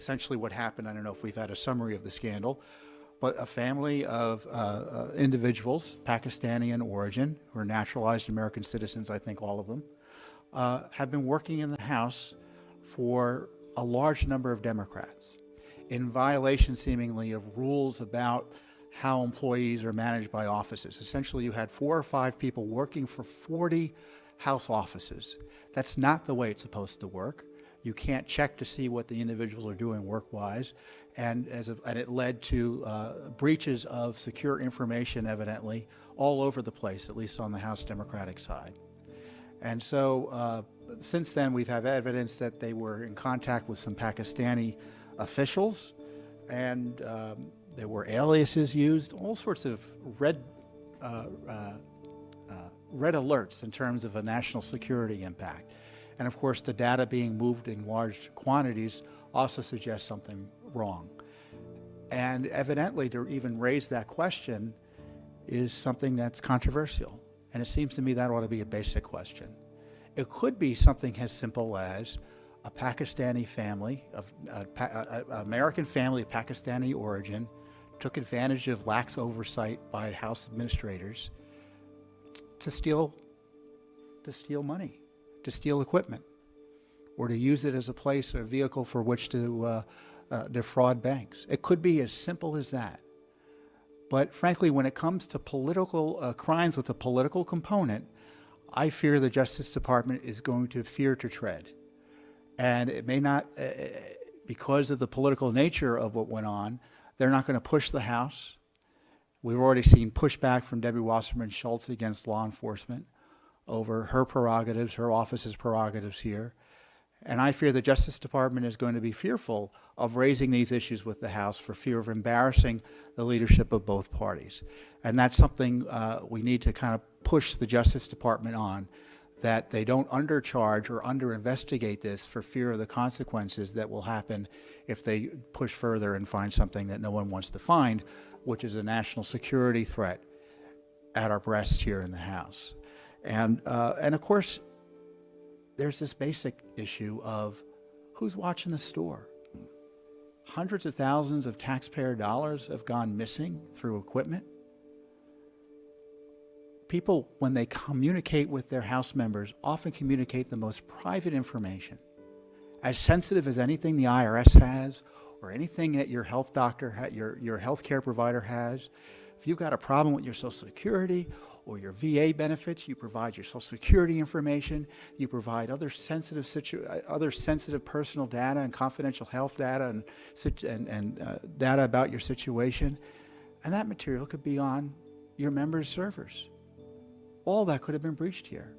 essentially what happened. I don't know if we've had a summary of the scandal, but a family of individuals, Pakistani in origin, who are naturalized American citizens, I think all of them, have been working in the House for a large number of Democrats, in violation seemingly of rules about how employees are managed by offices. Essentially, you had 4 or 5 people working for 40 House offices. That's not the way it's supposed to work. You can't check to see what the individuals are doing work-wise, and it led to breaches of secure information, evidently, all over the place, at least on the House Democratic side. And so since then, we've had evidence that they were in contact with some Pakistani officials, and there were aliases used, all sorts of red alerts in terms of a national security impact. And of course, the data being moved in large quantities also suggests something wrong. And evidently, to even raise that question is something that's controversial. And it seems to me that ought to be a basic question. It could be something as simple as a Pakistani family, American family of Pakistani origin, took advantage of lax oversight by House administrators to steal money, to steal equipment, or to use it as a place or a vehicle for which to defraud banks. It could be as simple as that. But frankly, when it comes to political crimes with a political component, I fear the Justice Department is going to fear to tread. And it may not, because of the political nature of what went on, they're not going to push the House. We've already seen pushback from Debbie Wasserman Schultz against law enforcement over her prerogatives, her office's prerogatives here. And I fear the Justice Department is going to be fearful of raising these issues with the House for fear of embarrassing the leadership of both parties. And that's something we need to kind of push the Justice Department on, that they don't undercharge or under-investigate this for fear of the consequences that will happen if they push further and find something that no one wants to find, which is a national security threat at our breasts here in the House. And of course, there's this basic issue of who's watching the store. Hundreds of thousands of taxpayer dollars have gone missing through equipment. People, when they communicate with their House members, often communicate the most private information, as sensitive as anything the IRS has or anything that your health doctor, your health care provider has. If you've got a problem with your Social Security or your VA benefits, you provide your Social Security information, you provide other sensitive personal data and confidential health data and data about your situation, and that material could be on your members' servers. All that could have been breached here.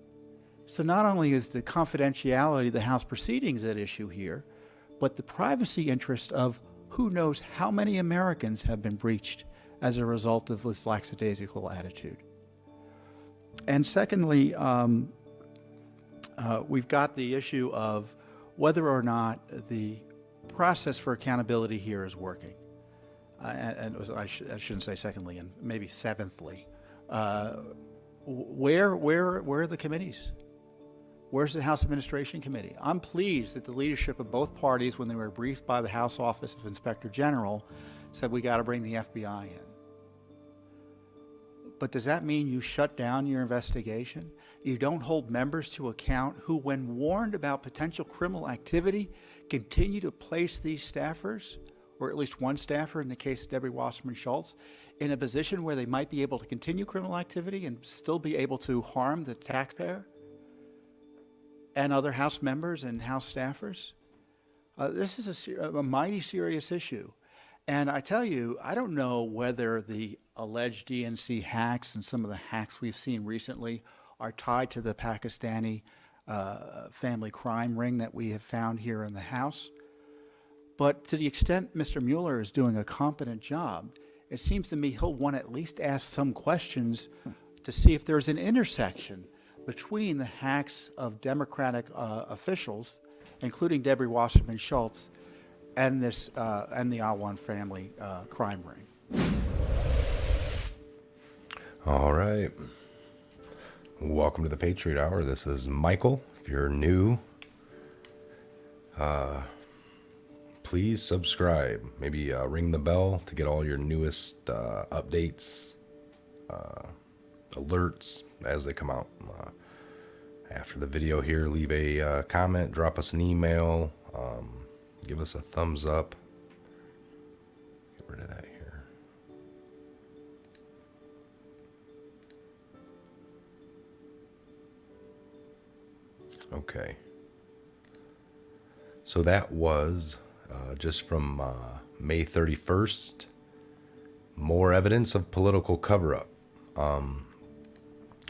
So not only is the confidentiality of the House proceedings at issue here, but the privacy interest of who knows how many Americans have been breached as a result of this lackadaisical attitude. And secondly, we've got the issue of whether or not the process for accountability here is working. And I shouldn't say secondly, and maybe seventhly. Where are the committees? Where's the House Administration Committee? I'm pleased that the leadership of both parties, when they were briefed by the House Office of Inspector General, said we got to bring the FBI in. But does that mean you shut down your investigation? You don't hold members to account who, when warned about potential criminal activity, continue to place these staffers, or at least one staffer in the case of Debbie Wasserman Schultz, in a position where they might be able to continue criminal activity and still be able to harm the taxpayer and other House members and House staffers? This is a mighty serious issue. And I tell you, I don't know whether the alleged DNC hacks and some of the hacks we've seen recently are tied to the Pakistani family crime ring that we have found here in the House. But to the extent Mr. Mueller is doing a competent job, it seems to me he'll want to at least ask some questions to see if there's an intersection between the hacks of Democratic officials, including Debbie Wasserman Schultz, and this and the Awan family crime ring. All right. Welcome to the Patriot Hour. This is Michael. If you're new, please subscribe. Maybe ring the bell to get all your newest updates, alerts as they come out. After the video here, leave a comment, drop us an email, give us a thumbs up. Get rid of that here. Okay. So that was just from May 31st. More evidence of political cover-up.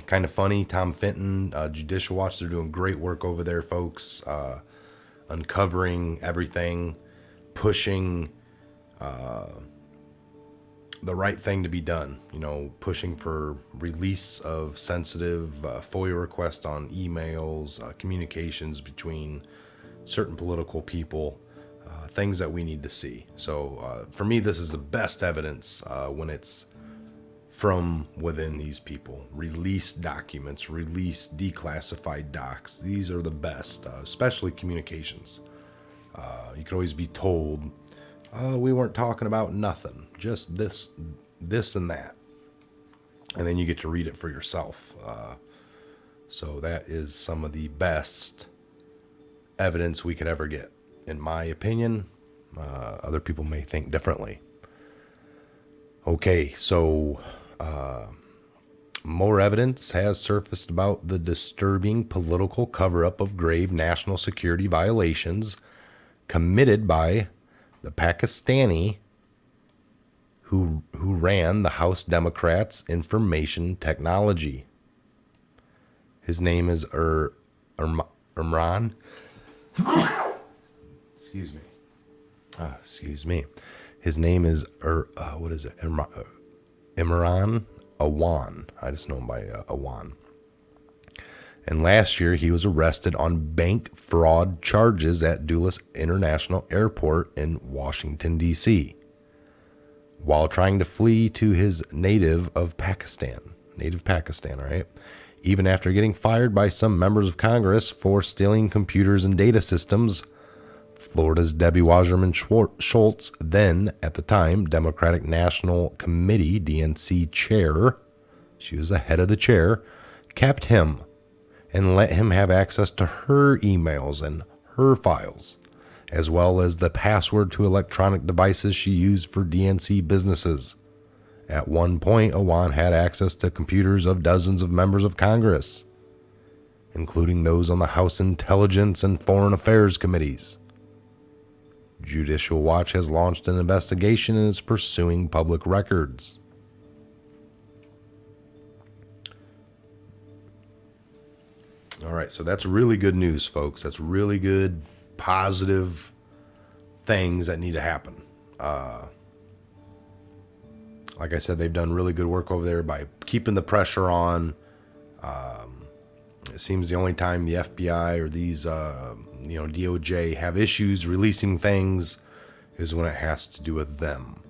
Kind of funny. Tom Fenton, Judicial Watch, they're doing great work over there, folks. Uncovering everything, pushing the right thing to be done. You know, pushing for release of sensitive FOIA requests on emails, communications between certain political people, things that we need to see. So for me, this is the best evidence when it's from within these people. Released documents, released declassified docs. These are the best, especially communications. You could always be told, we weren't talking about nothing, just this and that. And then you get to read it for yourself. So that is some of the best evidence we could ever get, in my opinion. Other people may think differently. Okay, so more evidence has surfaced about the disturbing political cover-up of grave national security violations committed by the Pakistani who ran the House Democrats' information technology. His name is Imran. Excuse me. His name is Imran Awan. I just know him by Awan. And last year he was arrested on bank fraud charges at Dulles International Airport in Washington, D.C., while trying to flee to his native Pakistan, right? Even after getting fired by some members of Congress for stealing computers and data systems, Florida's Debbie Wasserman Schultz, then at the time Democratic National Committee DNC chair, she was the head of the chair, kept him and let him have access to her emails and her files, as well as the password to electronic devices she used for DNC businesses. At one point, Awan had access to computers of dozens of members of Congress, including those on the House Intelligence and Foreign Affairs committees. Judicial Watch has launched an investigation and is pursuing public records. All right, so that's really good news, folks. That's really good, positive things that need to happen. Like I said, they've done really good work over there by keeping the pressure on. It seems the only time the FBI or these, DOJ have issues releasing things is when it has to do with them.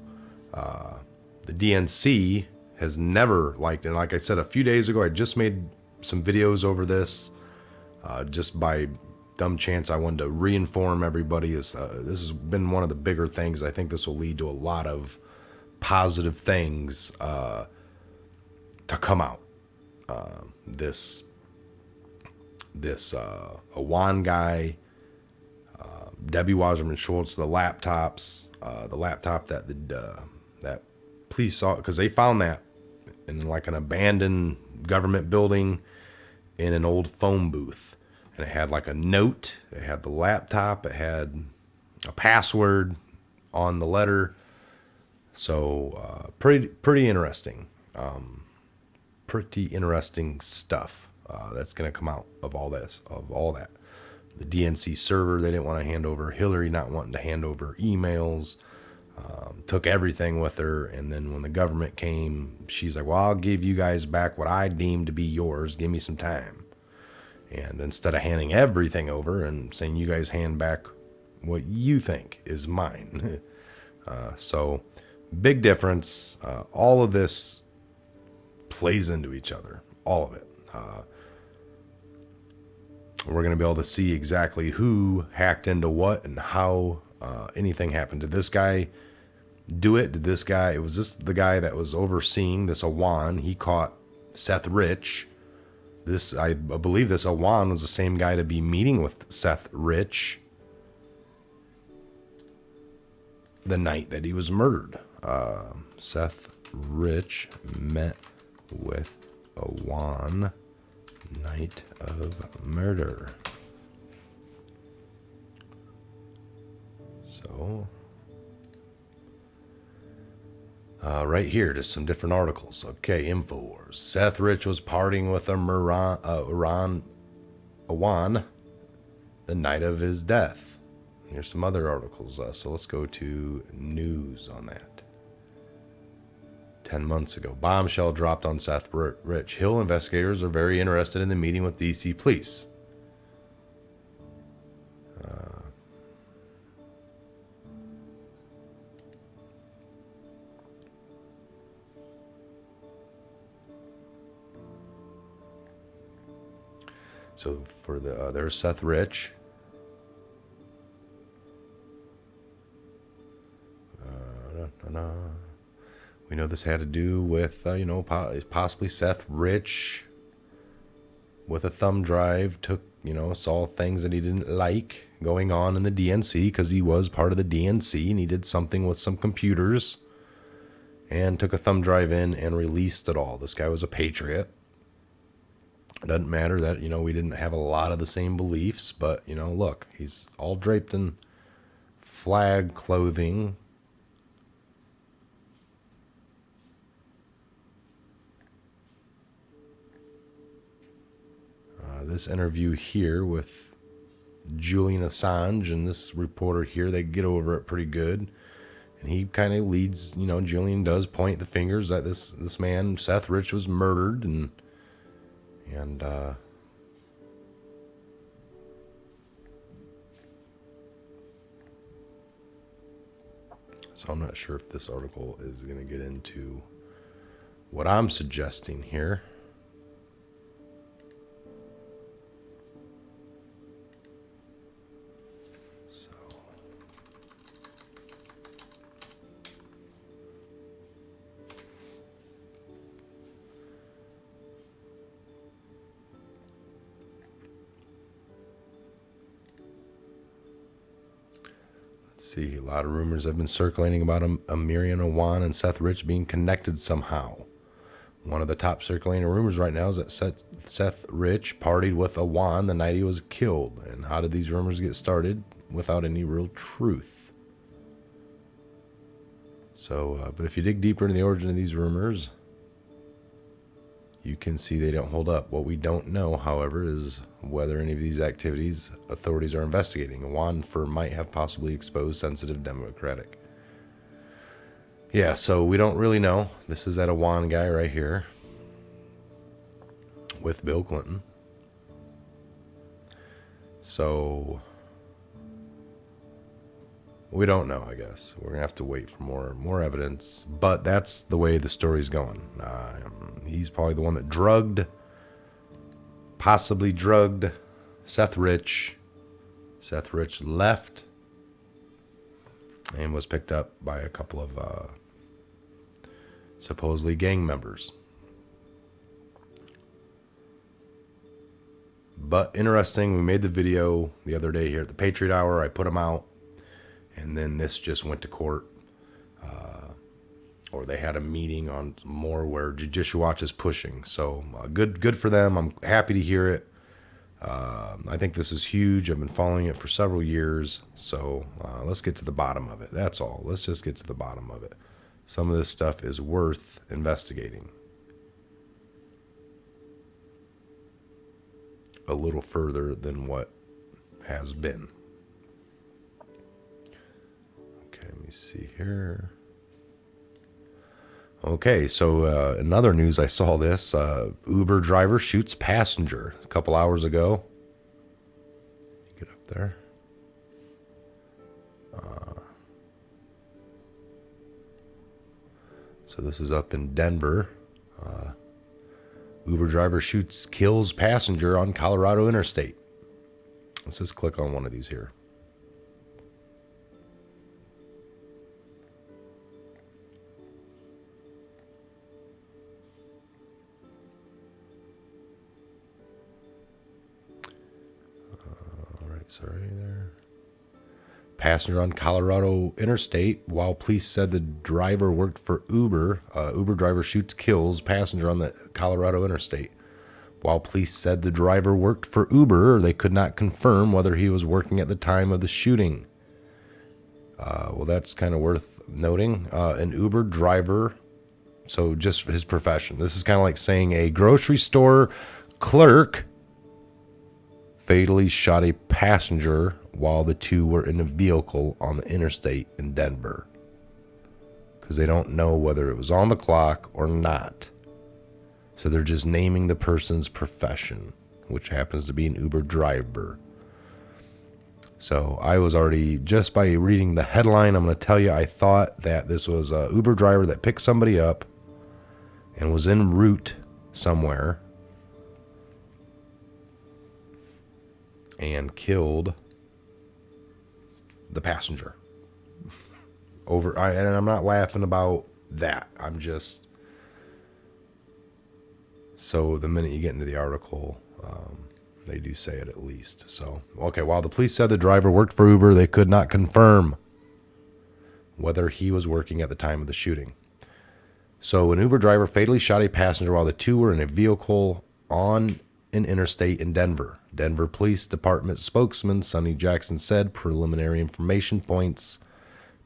The DNC has never liked, and like I said a few days ago, I just made some videos over this. Just by dumb chance, I wanted to reinform everybody. This has been one of the bigger things. I think this will lead to a lot of positive things to come out. This Awan guy, Debbie Wasserman Schultz, the laptop that police saw, because they found that in like an abandoned government building in an old phone booth. And it had like a note, it had the laptop, it had a password on the letter. So pretty interesting. Pretty interesting stuff that's going to come out of all this, of all that. The DNC server, they didn't want to hand over. Hillary not wanting to hand over emails. Took everything with her. And then when the government came, she's like, well, I'll give you guys back what I deem to be yours. Give me some time. And instead of handing everything over and saying, you guys hand back what you think is mine. So big difference. All of this plays into each other. All of it. We're going to be able to see exactly who hacked into what and how anything happened. Did this guy do it? Did this guy, it was just the guy that was overseeing this Awan. He caught Seth Rich. I believe this Awan was the same guy to be meeting with Seth Rich the night that he was murdered. Seth Rich met with Awan night of murder. So, right here, just some different articles. Okay, Infowars. Seth Rich was partying with Awan the night of his death. Here's some other articles. So let's go to news on that. 10 months ago, bombshell dropped on Seth Rich. Hill investigators are very interested in the meeting with D.C. police. So for there's Seth Rich. We know this had to do with, possibly Seth Rich with a thumb drive saw things that he didn't like going on in the DNC because he was part of the DNC and he did something with some computers and took a thumb drive in and released it all. This guy was a patriot. It doesn't matter that, we didn't have a lot of the same beliefs, but, look, he's all draped in flag clothing. This interview here with Julian Assange and this reporter here, they get over it pretty good. And he kind of leads, Julian does point the fingers that this man, Seth Rich, was murdered and so I'm not sure if this article is going to get into what I'm suggesting here. See, a lot of rumors have been circulating about Amirian Awan and Seth Rich being connected somehow. One of the top circulating rumors right now is that Seth Rich partied with Awan the night he was killed. And how did these rumors get started without any real truth? So, but if you dig deeper into the origin of these rumors, you can see they don't hold up. What we don't know, however, is whether any of these activities authorities are investigating. Awan might have possibly exposed sensitive Democratic. Yeah, so we don't really know. This is that Awan guy right here with Bill Clinton. So we don't know, I guess. We're going to have to wait for more evidence. But that's the way the story's going. He's probably the one that possibly drugged Seth Rich. Seth Rich left and was picked up by a couple of supposedly gang members. But interesting, we made the video the other day here at the Patriot Hour. I put them out. And then this just went to court, or they had a meeting on more where Judicial Watch is pushing. So good for them. I'm happy to hear it. I think this is huge. I've been following it for several years. So let's get to the bottom of it. That's all. Let's just get to the bottom of it. Some of this stuff is worth investigating a little further than what has been. Let me see here. Okay, so another news, I saw this. Uber driver shoots passenger a couple hours ago. Get up there. So this is up in Denver. Uber driver kills passenger on Colorado interstate. Let's just click on one of these here. sorry there. Passenger on Colorado Interstate. While police said the driver worked for Uber, Uber driver shoots, kills passenger on the Colorado Interstate. While police said the driver worked for Uber, they could not confirm whether he was working at the time of the shooting. Well, that's kind of worth noting. An Uber driver, so just his profession. This is kind of like saying a grocery store clerk fatally shot a passenger while the two were in a vehicle on the interstate in Denver. Because they don't know whether it was on the clock or not. So they're just naming the person's profession, which happens to be an Uber driver. So I was already, just by reading the headline, I'm going to tell you, I thought that this was a Uber driver that picked somebody up and was en route somewhere and killed the passenger. And I'm not laughing about that. I'm just... So the minute you get into the article, they do say it at least. So, okay, while the police said the driver worked for Uber, they could not confirm whether he was working at the time of the shooting. So an Uber driver fatally shot a passenger while the two were in a vehicle on an interstate in Denver. Denver Police Department spokesman Sonny Jackson said preliminary information points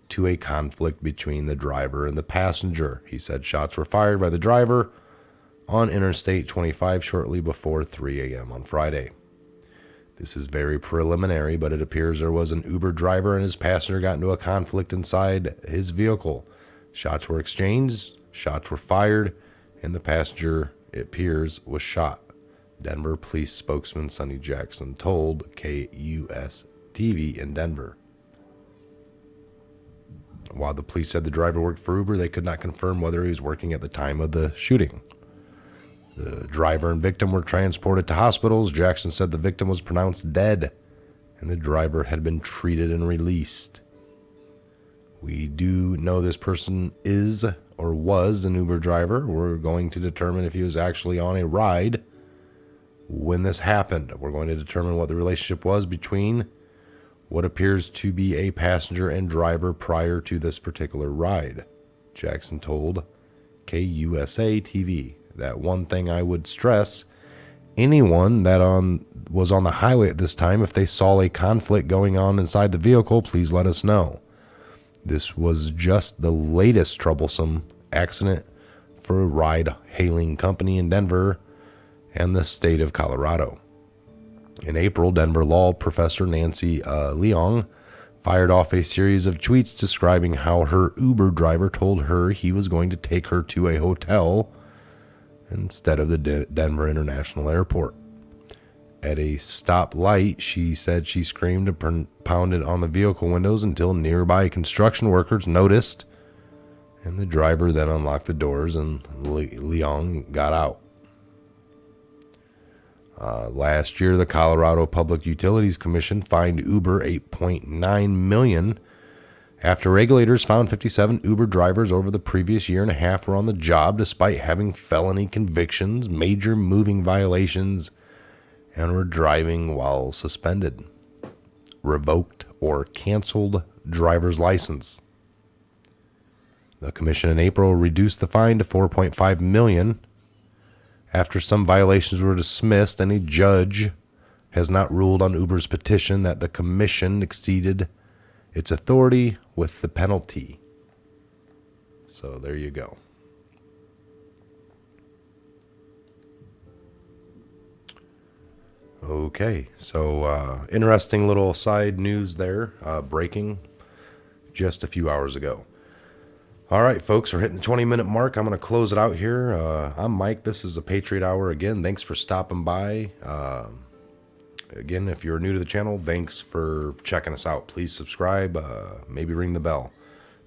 to a conflict between the driver and the passenger. He said shots were fired by the driver on Interstate 25 shortly before 3 a.m. on Friday. This is very preliminary, but it appears there was an Uber driver and his passenger got into a conflict inside his vehicle. Shots were exchanged, shots were fired, and the passenger, it appears, was shot. Denver police spokesman Sonny Jackson told KUS-TV in Denver. While the police said the driver worked for Uber, they could not confirm whether he was working at the time of the shooting. The driver and victim were transported to hospitals. Jackson said the victim was pronounced dead and the driver had been treated and released. We do know this person is or was an Uber driver. We're going to determine if he was actually on a ride when this happened. We're going to determine what the relationship was between what appears to be a passenger and driver prior to this particular ride. Jackson told KUSA-TV. That one thing I would stress, anyone that was on the highway at this time, if they saw a conflict going on inside the vehicle, please let us know. This was just the latest troublesome accident for a ride-hailing company in Denver and the state of Colorado. In April, Denver law professor Nancy Leong fired off a series of tweets describing how her Uber driver told her he was going to take her to a hotel instead of the Denver International Airport. At a stoplight, she said she screamed and pounded on the vehicle windows until nearby construction workers noticed, and the driver then unlocked the doors and Leong got out. Last year, the Colorado Public Utilities Commission fined Uber $8.9 million after regulators found 57 Uber drivers over the previous year and a half were on the job despite having felony convictions, major moving violations, and were driving while suspended, revoked, or canceled driver's license. The commission in April reduced the fine to $4.5 million after some violations were dismissed, and a judge has not ruled on Uber's petition that the commission exceeded its authority with the penalty. So there you go. Okay, so interesting little side news there, breaking just a few hours ago. All right, folks, we're hitting the 20-minute mark. I'm going to close it out here. I'm Mike. This is the Patriot Hour again. Thanks for stopping by. Again, if you're new to the channel, thanks for checking us out. Please subscribe, maybe ring the bell.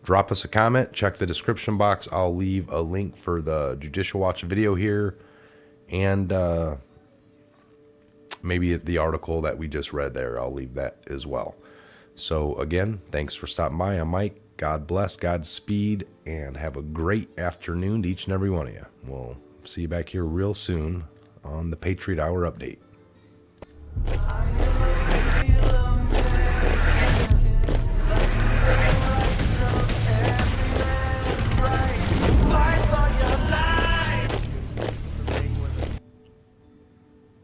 Drop us a comment, check the description box. I'll leave a link for the Judicial Watch video here and maybe the article that we just read there. I'll leave that as well. So again, thanks for stopping by. I'm Mike. God bless, Godspeed, and have a great afternoon to each and every one of you. We'll see you back here real soon on the Patriot Hour Update.